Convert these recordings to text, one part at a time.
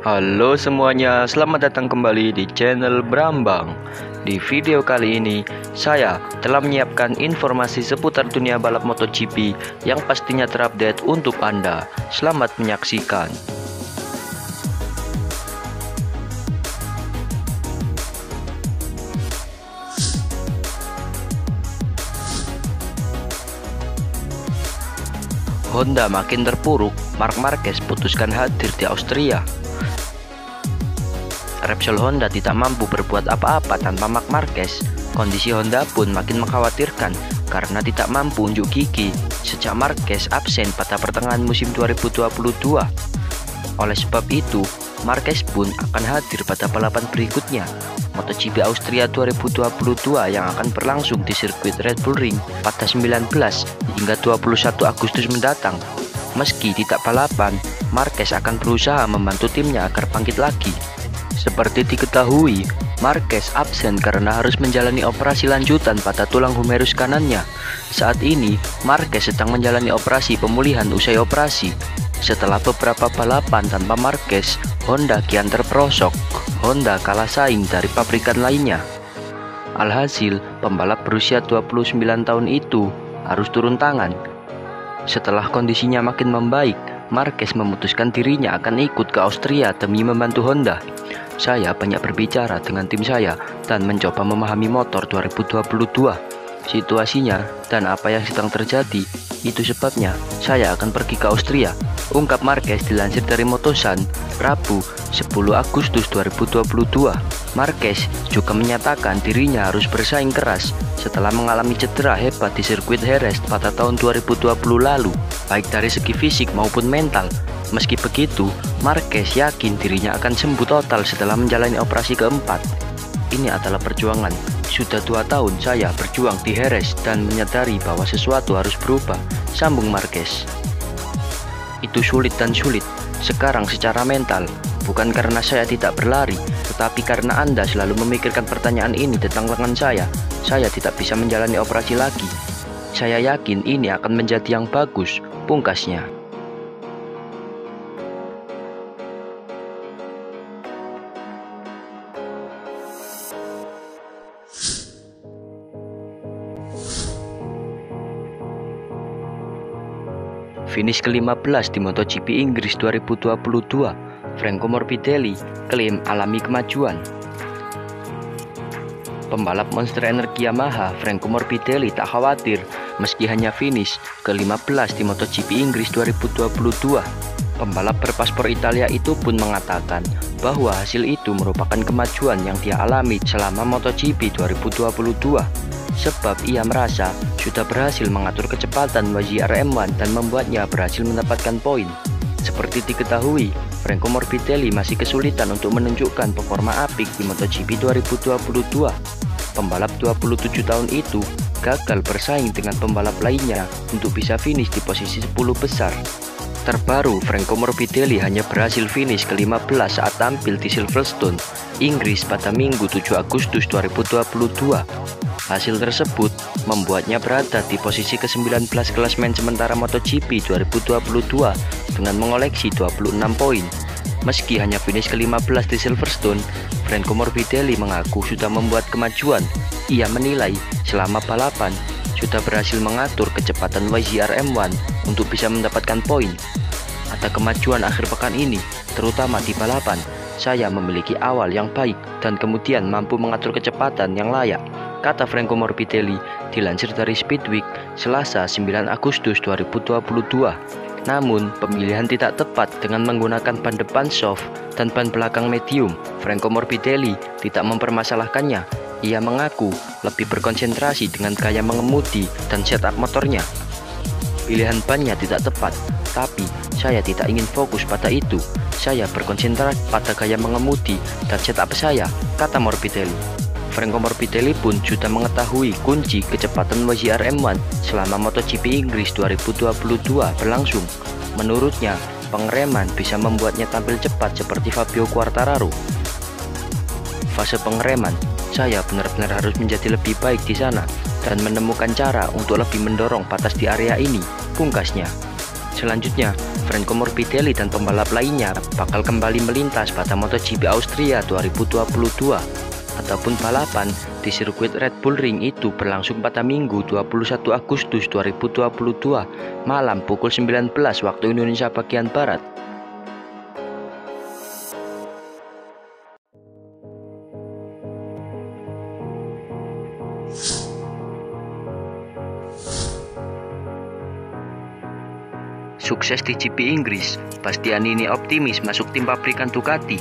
Halo semuanya, selamat datang kembali di channel Brambang. Di video kali ini, saya telah menyiapkan informasi seputar dunia balap MotoGP yang pastinya terupdate untuk Anda. Selamat menyaksikan. Honda makin terpuruk, Marc Marquez putuskan hadir di Austria. Repsol Honda tidak mampu berbuat apa-apa tanpa Marc Marquez. Kondisi Honda pun makin mengkhawatirkan karena tidak mampu unjuk gigi sejak Marquez absen pada pertengahan musim 2022. Oleh sebab itu, Marquez pun akan hadir pada balapan berikutnya, MotoGP Austria 2022 yang akan berlangsung di sirkuit Red Bull Ring pada 19 hingga 21 Agustus mendatang. Meski tidak balapan, Marquez akan berusaha membantu timnya agar bangkit lagi. Seperti diketahui, Marquez absen karena harus menjalani operasi lanjutan pada tulang humerus kanannya. Saat ini, Marquez sedang menjalani operasi pemulihan usai operasi. Setelah beberapa balapan tanpa Marquez, Honda kian terperosok. Honda kalah saing dari pabrikan lainnya. Alhasil, pembalap berusia 29 tahun itu harus turun tangan. Setelah kondisinya makin membaik, Marquez memutuskan dirinya akan ikut ke Austria demi membantu Honda. Saya banyak berbicara dengan tim saya dan mencoba memahami motor 2022, situasinya dan apa yang sedang terjadi. Itu sebabnya saya akan pergi ke Austria, ungkap Marquez dilansir dari Motosan, Rabu 10 Agustus 2022. Marquez juga menyatakan dirinya harus bersaing keras setelah mengalami cedera hebat di sirkuit Jerez pada tahun 2020 lalu, baik dari segi fisik maupun mental. Meski begitu, Marquez yakin dirinya akan sembuh total setelah menjalani operasi keempat. Ini adalah perjuangan. Sudah 2 tahun saya berjuang di Jerez dan menyadari bahwa sesuatu harus berubah, sambung Marquez. Itu sulit dan sulit. Sekarang secara mental, bukan karena saya tidak berlari, tetapi karena Anda selalu memikirkan pertanyaan ini tentang lengan saya tidak bisa menjalani operasi lagi. Saya yakin ini akan menjadi yang bagus, pungkasnya. Finish ke-15 di MotoGP Inggris 2022, Franco Morbidelli klaim alami kemajuan. Pembalap Monster Energi Yamaha, Franco Morbidelli tak khawatir meski hanya finish ke-15 di MotoGP Inggris 2022. Pembalap berpaspor Italia itu pun mengatakan bahwa hasil itu merupakan kemajuan yang dia alami selama MotoGP 2022. Sebab ia merasa sudah berhasil mengatur kecepatan YZR M1 dan membuatnya berhasil mendapatkan poin. Seperti diketahui, Franco Morbidelli masih kesulitan untuk menunjukkan performa apik di MotoGP 2022. Pembalap 27 tahun itu gagal bersaing dengan pembalap lainnya untuk bisa finish di posisi 10 besar. Terbaru, Franco Morbidelli hanya berhasil finish ke-15 saat tampil di Silverstone, Inggris pada Minggu 7 Agustus 2022. Hasil tersebut membuatnya berada di posisi ke-19 klasemen sementara MotoGP 2022 dengan mengoleksi 26 poin. Meski hanya finish ke-15 di Silverstone, Franco Morbidelli mengaku sudah membuat kemajuan. Ia menilai selama balapan sudah berhasil mengatur kecepatan YZR M1 untuk bisa mendapatkan poin. Ada kemajuan akhir pekan ini, terutama di balapan. Saya memiliki awal yang baik dan kemudian mampu mengatur kecepatan yang layak, kata Franco Morbidelli dilansir dari Speedweek Selasa 9 Agustus 2022. Namun, pemilihan tidak tepat dengan menggunakan ban depan soft dan ban belakang medium. Franco Morbidelli tidak mempermasalahkannya. Ia mengaku lebih berkonsentrasi dengan gaya mengemudi dan setup motornya. Pilihan bannya tidak tepat, tapi saya tidak ingin fokus pada itu. Saya berkonsentrasi pada gaya mengemudi dan setup saya, kata Morbidelli. Franco Morbidelli pun sudah mengetahui kunci kecepatan YZR M1 selama MotoGP Inggris 2022 berlangsung. Menurutnya, pengereman bisa membuatnya tampil cepat seperti Fabio Quartararo. Fase pengereman, saya benar-benar harus menjadi lebih baik di sana dan menemukan cara untuk lebih mendorong batas di area ini, pungkasnya. Selanjutnya, Franco Morbidelli dan pembalap lainnya bakal kembali melintas pada MotoGP Austria 2022. Ataupun balapan di sirkuit Red Bull Ring itu berlangsung pada Minggu 21 Agustus 2022 malam pukul 19 waktu Indonesia bagian Barat. Sukses di GP Inggris, Bastianini optimis masuk tim pabrikan Ducati.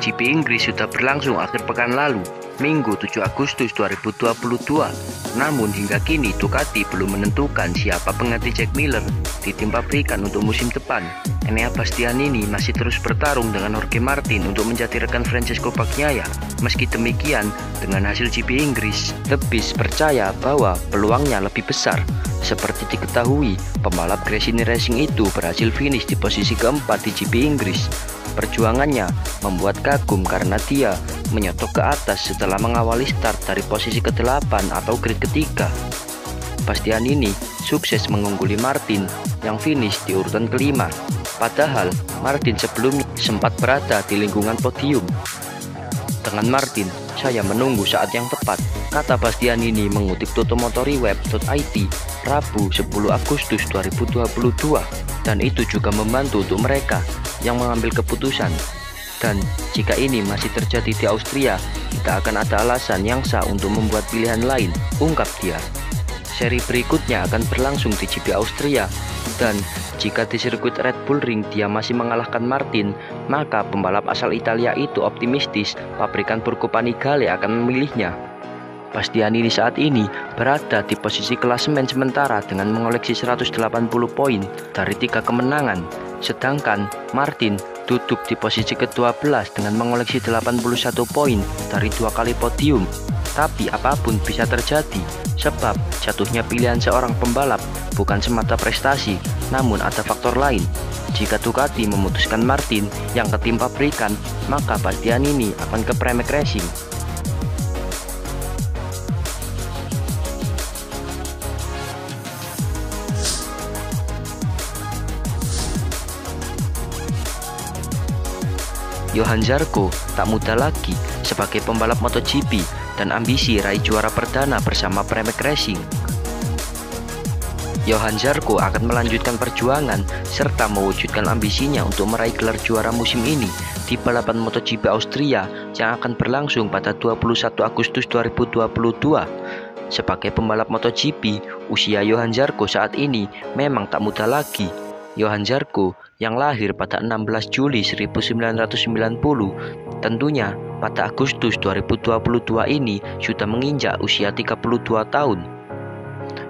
GP Inggris sudah berlangsung akhir pekan lalu, Minggu 7 Agustus 2022. Namun hingga kini Ducati belum menentukan siapa pengganti Jack Miller di tim pabrikan untuk musim depan. Enea Bastianini masih terus bertarung dengan Jorge Martin untuk menjadi rekan Francesco Bagnaia. Meski demikian, dengan hasil GP Inggris, The Beast percaya bahwa peluangnya lebih besar. Seperti diketahui, pembalap Gresini Racing itu berhasil finish di posisi keempat di GP Inggris. Perjuangannya membuat kagum karena dia menyotok ke atas setelah mengawali start dari posisi ke-8 atau grid ketiga. Bastianini sukses mengungguli Martin yang finish di urutan kelima. Padahal Martin sebelumnya sempat berada di lingkungan podium. Dengan Martin, saya menunggu saat yang tepat, kata Bastianini mengutip totomotoriweb.it Rabu 10 Agustus 2022. Dan itu juga membantu untuk mereka yang mengambil keputusan. Dan jika ini masih terjadi di Austria, tidak akan ada alasan yang sah untuk membuat pilihan lain, ungkap dia. Seri berikutnya akan berlangsung di GP Austria, dan jika di sirkuit Red Bull Ring dia masih mengalahkan Martin, maka pembalap asal Italia itu optimistis pabrikan Burgo Panigale akan memilihnya. Bastianini saat ini berada di posisi klasemen sementara dengan mengoleksi 180 poin dari 3 kemenangan, sedangkan Martin duduk di posisi ke-12 dengan mengoleksi 81 poin dari 2 kali podium. Tapi apapun bisa terjadi, sebab jatuhnya pilihan seorang pembalap bukan semata prestasi, namun ada faktor lain. Jika Ducati memutuskan Martin yang ke tim pabrikan, maka Bastianini akan ke Pramac Racing. Johann Zarco tak muda lagi sebagai pembalap MotoGP dan ambisi raih juara perdana bersama Pramac Racing. Johann Zarco akan melanjutkan perjuangan serta mewujudkan ambisinya untuk meraih gelar juara musim ini di balapan MotoGP Austria yang akan berlangsung pada 21 Agustus 2022. Sebagai pembalap MotoGP, usia Johann Zarco saat ini memang tak muda lagi. Johann Zarco yang lahir pada 16 Juli 1990, tentunya pada Agustus 2022 ini sudah menginjak usia 32 tahun.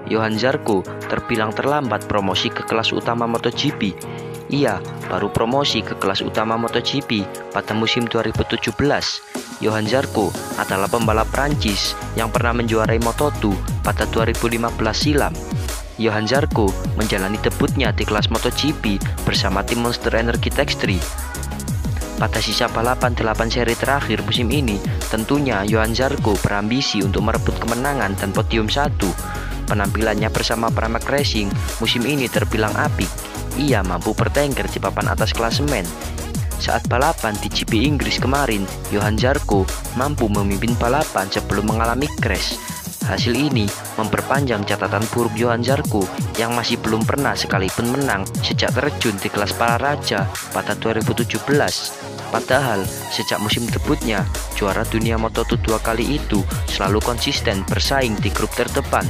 Johann Zarco terbilang terlambat promosi ke kelas utama MotoGP. Ia baru promosi ke kelas utama MotoGP pada musim 2017. Johann Zarco adalah pembalap Prancis yang pernah menjuarai Moto2 pada 2015 silam. Johann Zarco menjalani debutnya di kelas MotoGP bersama tim Monster Energy Tech3. Pada sisa balapan 8 seri terakhir musim ini, tentunya Johann Zarco berambisi untuk merebut kemenangan dan podium 1. Penampilannya bersama Pramac Racing musim ini terbilang apik. Ia mampu bertengger di papan atas klasemen. Saat balapan di GP Inggris kemarin, Johann Zarco mampu memimpin balapan sebelum mengalami crash. Hasil ini memperpanjang catatan buruk Johann Zarco yang masih belum pernah sekalipun menang sejak terjun di kelas para raja pada 2017. Padahal sejak musim debutnya, juara dunia Moto2 2 kali itu selalu konsisten bersaing di grup terdepan,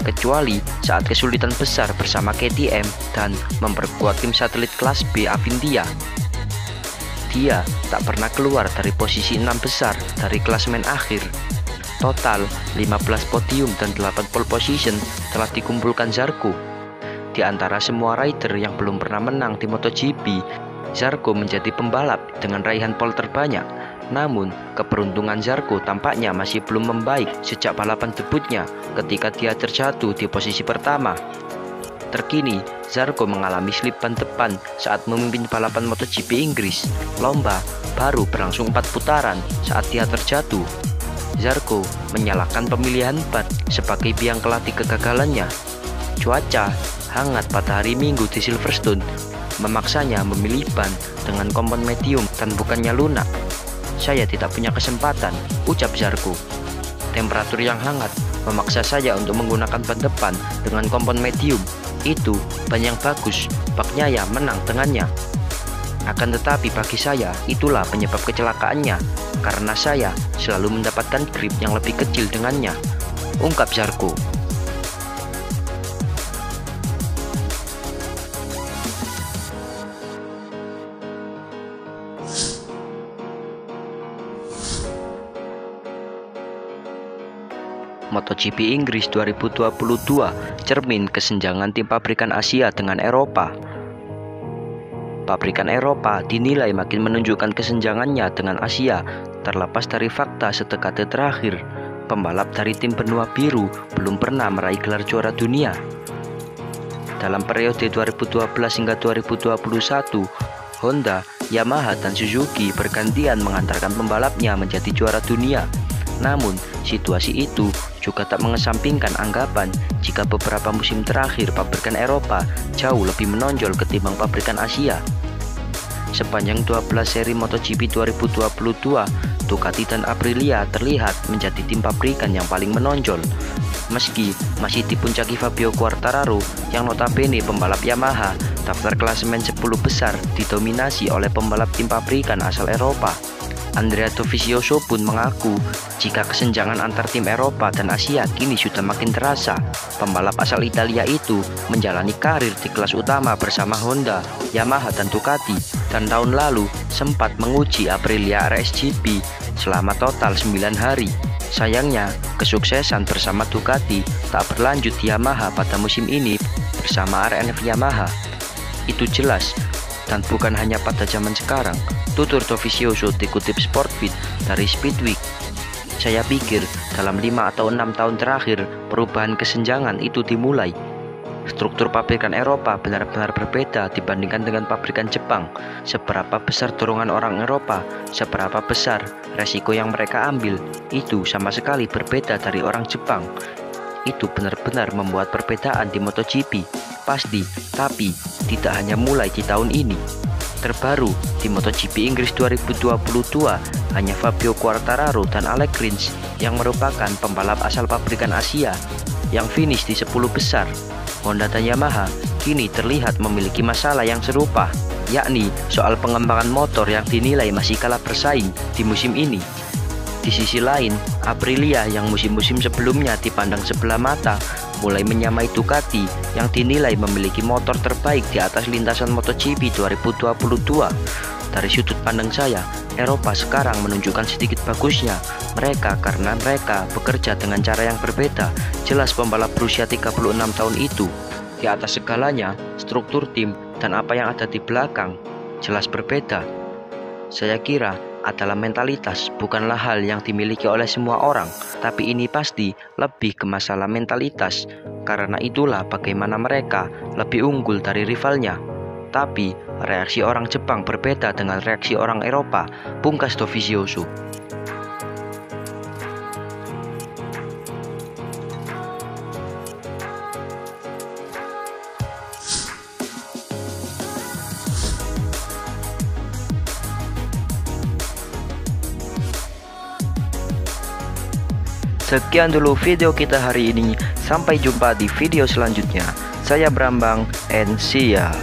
kecuali saat kesulitan besar bersama KTM dan memperkuat tim satelit kelas B Avintia. Dia tak pernah keluar dari posisi 6 besar dari klasemen akhir. Total 15 podium dan 8 pole position telah dikumpulkan Zarco. Di antara semua rider yang belum pernah menang di MotoGP, Zarco menjadi pembalap dengan raihan pole terbanyak. Namun, keberuntungan Zarco tampaknya masih belum membaik sejak balapan debutnya ketika dia terjatuh di posisi pertama. Terkini, Zarco mengalami slip ban depan saat memimpin balapan MotoGP Inggris. Lomba baru berlangsung 4 putaran saat dia terjatuh. Zarco menyalahkan pemilihan ban sebagai biang keladi kegagalannya. Cuaca hangat pada hari Minggu di Silverstone memaksanya memilih ban dengan kompon medium dan bukannya lunak. "Saya tidak punya kesempatan," ucap Zarco. "Temperatur yang hangat memaksa saya untuk menggunakan ban depan dengan kompon medium. Itu ban yang bagus, Bagnaia menang dengannya. Akan tetapi bagi saya itulah penyebab kecelakaannya, karena saya selalu mendapatkan grip yang lebih kecil dengannya," ungkap Zarco. MotoGP Inggris 2022 cermin kesenjangan tim pabrikan Asia dengan Eropa. Pabrikan Eropa dinilai makin menunjukkan kesenjangannya dengan Asia, terlepas dari fakta sedekade terakhir, pembalap dari tim benua biru belum pernah meraih gelar juara dunia. Dalam periode 2012 hingga 2021, Honda, Yamaha, dan Suzuki bergantian mengantarkan pembalapnya menjadi juara dunia. Namun, situasi itu juga tak mengesampingkan anggapan jika beberapa musim terakhir pabrikan Eropa jauh lebih menonjol ketimbang pabrikan Asia. Sepanjang 12 seri MotoGP 2022, Ducati dan Aprilia terlihat menjadi tim pabrikan yang paling menonjol. Meski masih dipuncaki Fabio Quartararo yang notabene pembalap Yamaha, daftar klasemen 10 besar didominasi oleh pembalap tim pabrikan asal Eropa. Andrea Dovizioso pun mengaku jika kesenjangan antar tim Eropa dan Asia kini sudah makin terasa. Pembalap asal Italia itu menjalani karir di kelas utama bersama Honda, Yamaha, dan Ducati, dan tahun lalu sempat menguji Aprilia RSGP selama total 9 hari. Sayangnya, kesuksesan bersama Ducati tak berlanjut di Yamaha pada musim ini bersama RNF Yamaha. Itu jelas, dan bukan hanya pada zaman sekarang, tutur Dovizioso dikutip Sportfit dari Speedweek. "Saya pikir dalam 5 atau 6 tahun terakhir perubahan kesenjangan itu dimulai. Struktur pabrikan Eropa benar-benar berbeda dibandingkan dengan pabrikan Jepang. Seberapa besar dorongan orang Eropa, seberapa besar resiko yang mereka ambil, itu sama sekali berbeda dari orang Jepang. Itu benar-benar membuat perbedaan di MotoGP. Pasti, tapi tidak hanya mulai di tahun ini." Terbaru di MotoGP Inggris 2022, hanya Fabio Quartararo dan Alex Rins yang merupakan pembalap asal pabrikan Asia yang finish di 10 besar. Honda dan Yamaha kini terlihat memiliki masalah yang serupa, yakni soal pengembangan motor yang dinilai masih kalah bersaing di musim ini. Di sisi lain, Aprilia yang musim-musim sebelumnya dipandang sebelah mata mulai menyamai Ducati yang dinilai memiliki motor terbaik di atas lintasan MotoGP 2022. Dari sudut pandang saya, Eropa sekarang menunjukkan sedikit bagusnya mereka karena mereka bekerja dengan cara yang berbeda. Jelas pembalap berusia 36 tahun itu di atas segalanya, struktur tim dan apa yang ada di belakang jelas berbeda. Saya kira adalah mentalitas, bukanlah hal yang dimiliki oleh semua orang, tapi ini pasti lebih ke masalah mentalitas. Karena itulah bagaimana mereka lebih unggul dari rivalnya. Tapi reaksi orang Jepang berbeda dengan reaksi orang Eropa, pungkas Dovizioso. Sekian dulu video kita hari ini. Sampai jumpa di video selanjutnya. Saya Brambang and see ya.